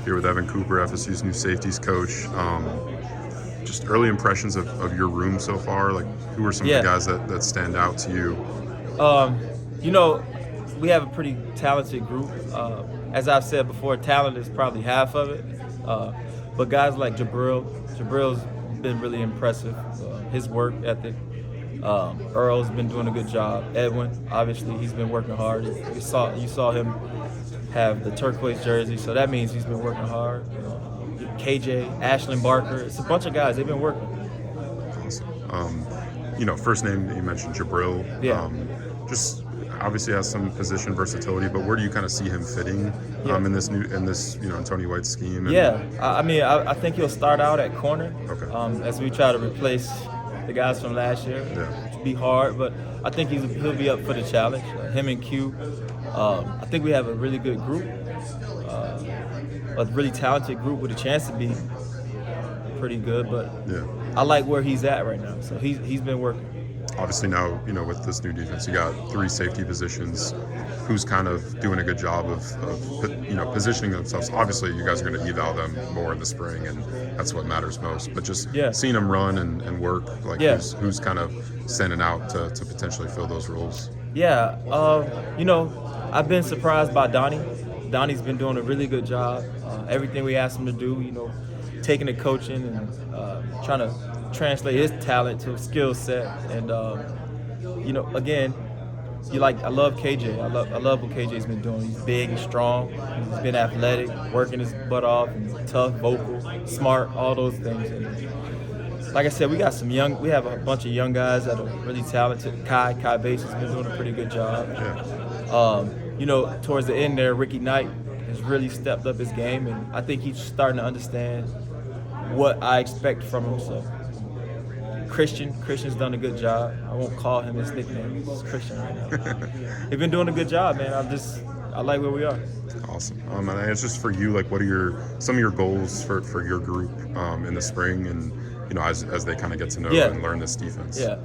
here with Evan Cooper, FSU's new safeties coach. Just early impressions of your room so far. Like, who are some of the guys that stand out to you? You know, we have a pretty talented group. As I've said before, talent is probably half of it. But guys like Jabril's been really impressive. His work ethic. Earl's been doing a good job. Edwin, obviously, he's been working hard. You saw him have the turquoise jersey, so that means he's been working hard. KJ, Ashlyn Barker, it's a bunch of guys. They've been working. Awesome. First name that you mentioned, Jabril. Yeah. Just obviously has some position versatility, but where do you kind of see him fitting in this Tony White scheme? I think he'll start out at corner. Okay. As we try to replace the guys from last year. Yeah. It'll be hard, but I think he'll be up for the challenge. Him and Q. I think we have a really good group, a really talented group with a chance to be pretty good. But I like where he's at right now. So he's been working. Obviously now, with this new defense, you got 3 safety positions. Who's kind of doing a good job of positioning themselves? Obviously, you guys are going to eval them more in the spring, and that's what matters most. But just seeing them run and work, who's kind of standing out to potentially fill those roles? Yeah, I've been surprised by Donnie. Donnie's been doing a really good job. Everything we asked him to do, taking the coaching and trying to translate his talent to a skill set. And again, I love KJ. I love what KJ's been doing. He's big and strong. He's been athletic, working his butt off, and tough, vocal, smart, all those things. And like I said, we have a bunch of young guys that are really talented. Kai Bates has been doing a pretty good job. Yeah. Towards the end there, Ricky Knight has really stepped up his game, and I think he's starting to understand what I expect from him. So Christian's done a good job. I won't call him his nickname. It's Christian right now. They've been doing a good job, man. I like where we are. Awesome. And it's just for you, what are some of your goals for your group in the spring, and as they kind of get to know and learn this defense? Yeah.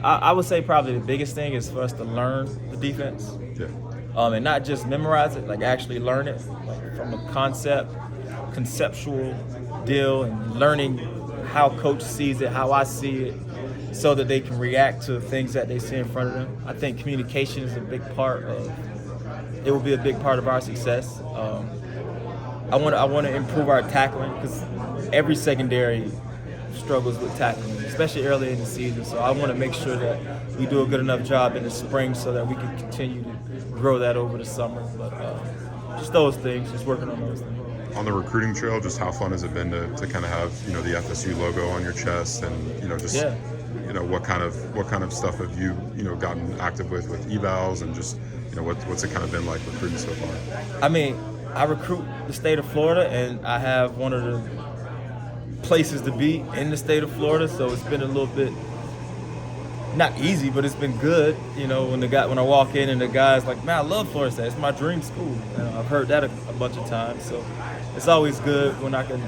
I would say probably the biggest thing is for us to learn the defense. Yeah. And not just memorize it, actually learn it, from a conceptual deal, and learning how coach sees it, how I see it, so that they can react to things that they see in front of them. I think communication is a big part of it. Will be a big part of our success. I want to improve our tackling, because every secondary struggles with tackling, especially early in the season. So I want to make sure that we do a good enough job in the spring so that we can continue to grow that over the summer. But just those things, just working on those things. On the recruiting trail, just how fun has it been to kind of have the FSU logo on your chest, and what kind of stuff have you gotten active with evals, and just what's it kind of been like recruiting so far? I recruit the state of Florida, and I have one of the places to be in the state of Florida, so it's been a little bit not easy, but it's been good. When I walk in and the guy's like, "Man, I love Florida State. It's my dream school." I've heard that a bunch of times, so it's always good when I can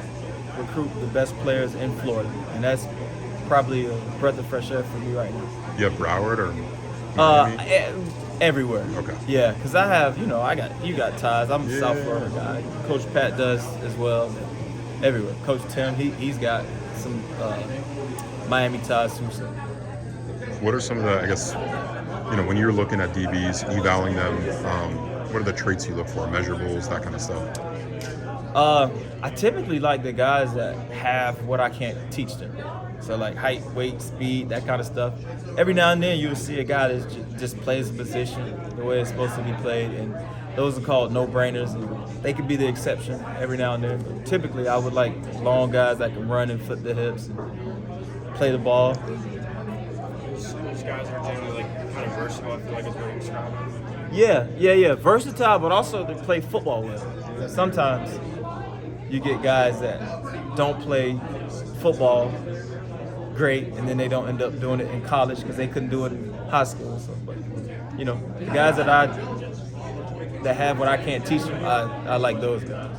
recruit the best players in Florida, and that's probably a breath of fresh air for me right now. You have Broward or Miami? Everywhere. Okay. Yeah, because I have, you got ties. I'm a South Florida guy. Coach Pat does as well. Everywhere. Coach Tim, he's got some Miami ties too. So. What are some of the, when you're looking at DBs, evaluating them, what are the traits you look for, measurables, that kind of stuff? I typically like the guys that have what I can't teach them. So height, weight, speed, that kind of stuff. Every now and then you'll see a guy that just plays a position the way it's supposed to be played, and those are called no-brainers. And they could be the exception every now and then. But typically I would like long guys that can run and flip the hips and play the ball. Those guys are generally kind of versatile, I feel like is what you describe. Yeah. Versatile, but also they play football well. Sometimes you get guys that don't play football great, and then they don't end up doing it in college because they couldn't do it in high school. So, but the guys that have what I can't teach them, I like those guys.